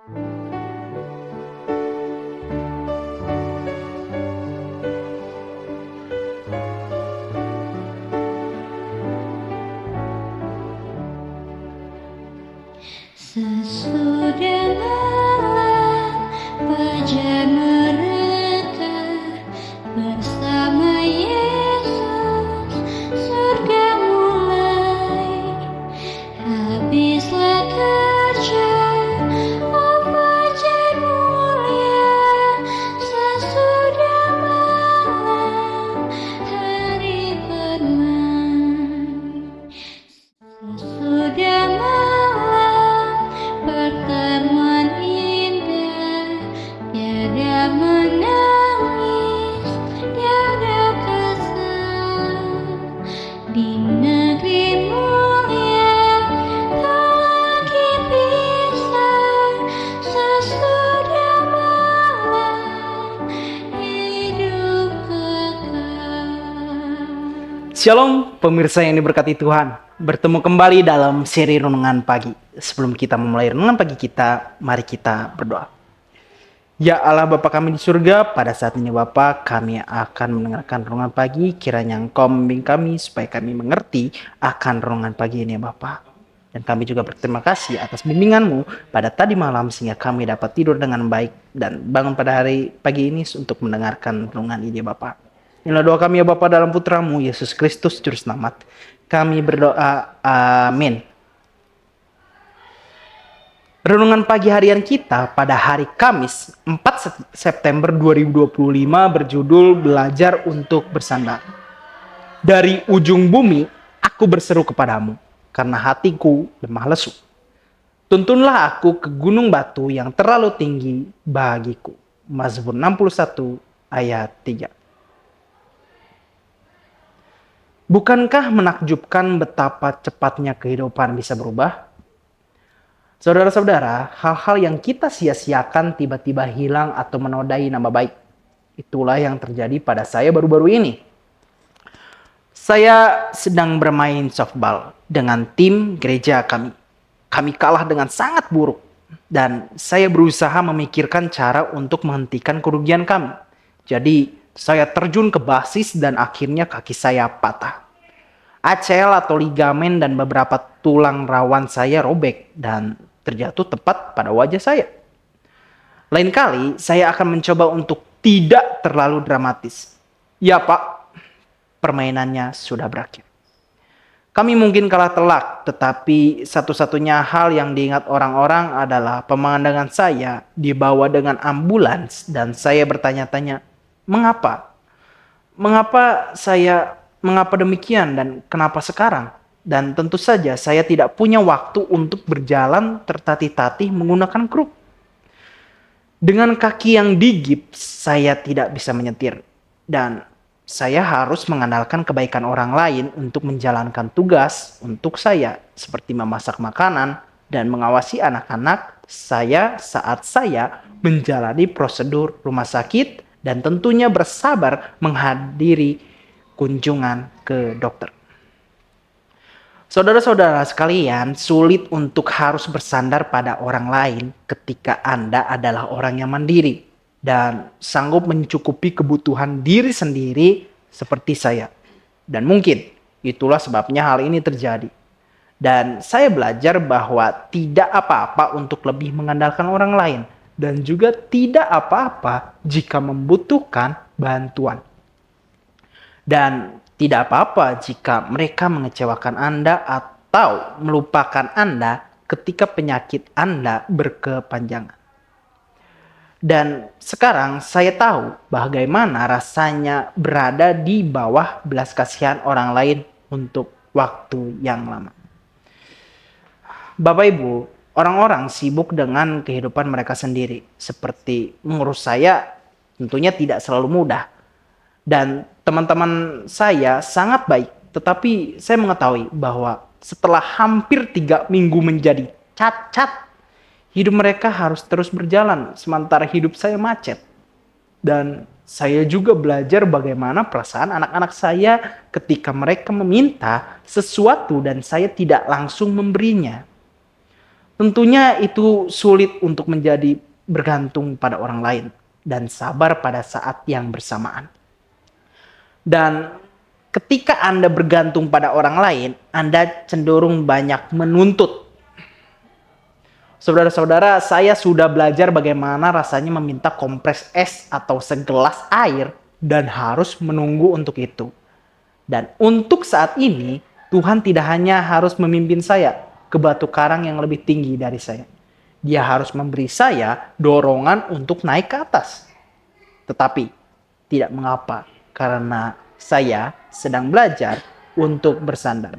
Sesudah malam fajar mereka bersama Yesus, surga mulai. Habislah kerja, oh fajar mulia. Sesudah malam hari bermain. Sesudah malam pertemuan indah, tiada menangis, tiada kesal. Di negeri mulia tak lagi pisah. Sesudah malam hidup kekal. Shalom pemirsa yang diberkati Tuhan. Bertemu kembali dalam seri Renungan Pagi. Sebelum kita memulai Renungan Pagi kita, mari kita berdoa. Ya Allah Bapa kami di surga, pada saat ini Bapa kami akan mendengarkan Renungan Pagi. Kiranya Engkau membimbing kami supaya kami mengerti akan Renungan Pagi ini Bapa. Dan kami juga berterima kasih atas bimbingan-Mu pada tadi malam sehingga kami dapat tidur dengan baik dan bangun pada hari pagi ini untuk mendengarkan renungan ini Bapa. Inilah doa kami ya Bapa dalam Putra-Mu Yesus Kristus Juru Selamat. Kami berdoa, amin. Renungan pagi harian kita pada hari Kamis 4 September 2025 berjudul Belajar untuk Bersandar. Dari ujung bumi aku berseru kepadamu, karena hatiku lemah lesu. Tuntunlah aku ke gunung batu yang terlalu tinggi bagiku. Mazmur 61 ayat 3. Bukankah menakjubkan betapa cepatnya kehidupan bisa berubah? Saudara-saudara, hal-hal yang kita sia-siakan tiba-tiba hilang atau menodai nama baik. Itulah yang terjadi pada saya baru-baru ini. Saya sedang bermain softball dengan tim gereja kami. Kami kalah dengan sangat buruk. Dan saya berusaha memikirkan cara untuk menghentikan kerugian kami. Jadi, saya terjun ke basis dan akhirnya kaki saya patah. ACL atau ligamen dan beberapa tulang rawan saya robek dan terjatuh tepat pada wajah saya. Lain kali saya akan mencoba untuk tidak terlalu dramatis. Ya Pak, permainannya sudah berakhir. Kami mungkin kalah telak, tetapi satu-satunya hal yang diingat orang-orang adalah pemandangan saya dibawa dengan ambulans dan saya bertanya-tanya, mengapa? Mengapa demikian dan kenapa sekarang? Dan tentu saja saya tidak punya waktu untuk berjalan tertatih-tatih menggunakan kruk. Dengan kaki yang digips, saya tidak bisa menyetir. Dan saya harus mengandalkan kebaikan orang lain untuk menjalankan tugas untuk saya. Seperti memasak makanan dan mengawasi anak-anak saya saat saya menjalani prosedur rumah sakit. Dan tentunya bersabar menghadiri kunjungan ke dokter. Saudara-saudara sekalian, sulit untuk harus bersandar pada orang lain ketika Anda adalah orang yang mandiri dan sanggup mencukupi kebutuhan diri sendiri seperti saya. Dan mungkin itulah sebabnya hal ini terjadi. Dan saya belajar bahwa tidak apa-apa untuk lebih mengandalkan orang lain. Dan juga tidak apa-apa jika membutuhkan bantuan. Dan tidak apa-apa jika mereka mengecewakan Anda atau melupakan Anda ketika penyakit Anda berkepanjangan. Dan sekarang saya tahu bagaimana rasanya berada di bawah belas kasihan orang lain untuk waktu yang lama. Bapak Ibu, orang-orang sibuk dengan kehidupan mereka sendiri. Seperti mengurus saya tentunya tidak selalu mudah. Dan teman-teman saya sangat baik. Tetapi saya mengetahui bahwa setelah hampir 3 minggu menjadi cacat, hidup mereka harus terus berjalan. Sementara hidup saya macet. Dan saya juga belajar bagaimana perasaan anak-anak saya ketika mereka meminta sesuatu dan saya tidak langsung memberinya. Tentunya itu sulit untuk menjadi bergantung pada orang lain dan sabar pada saat yang bersamaan. Dan ketika Anda bergantung pada orang lain, Anda cenderung banyak menuntut. Saudara-saudara, saya sudah belajar bagaimana rasanya meminta kompres es atau segelas air dan harus menunggu untuk itu. Dan untuk saat ini, Tuhan tidak hanya harus memimpin saya ke batu karang yang lebih tinggi dari saya. Dia harus memberi saya dorongan untuk naik ke atas. Tetapi tidak mengapa, karena saya sedang belajar untuk bersandar.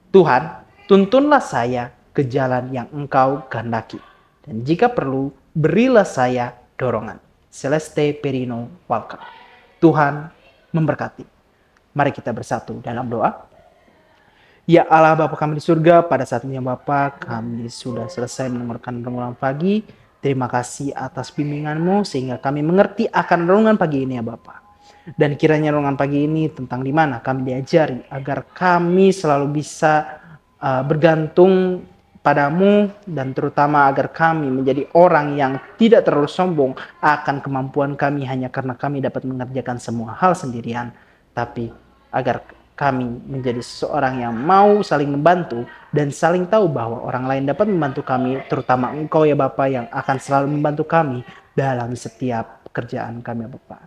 Tuhan, tuntunlah saya ke jalan yang Engkau kehendaki. Dan jika perlu, berilah saya dorongan. Celeste Perino Walker. Tuhan memberkati. Mari kita bersatu dalam doa. Ya Allah Bapa kami di surga, pada saat ini Bapa, kami sudah selesai mendengarkan renungan pagi. Terima kasih atas bimbingan-Mu sehingga kami mengerti akan renungan pagi ini ya Bapa. Dan kiranya renungan pagi ini tentang di mana kami diajari agar kami selalu bisa bergantung padamu, dan terutama agar kami menjadi orang yang tidak terlalu sombong akan kemampuan kami hanya karena kami dapat mengerjakan semua hal sendirian, tapi agar kami menjadi seseorang yang mau saling membantu dan saling tahu bahwa orang lain dapat membantu kami, terutama Engkau ya Bapa yang akan selalu membantu kami dalam setiap pekerjaan kami ya Bapa.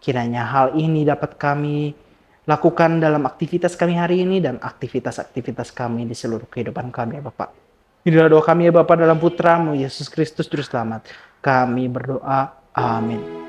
Kiranya hal ini dapat kami lakukan dalam aktivitas kami hari ini dan aktivitas-aktivitas kami di seluruh kehidupan kami ya Bapak. Inilah doa kami ya Bapa dalam Putra-Mu Yesus Kristus Juru Selamat. Kami berdoa. Amin.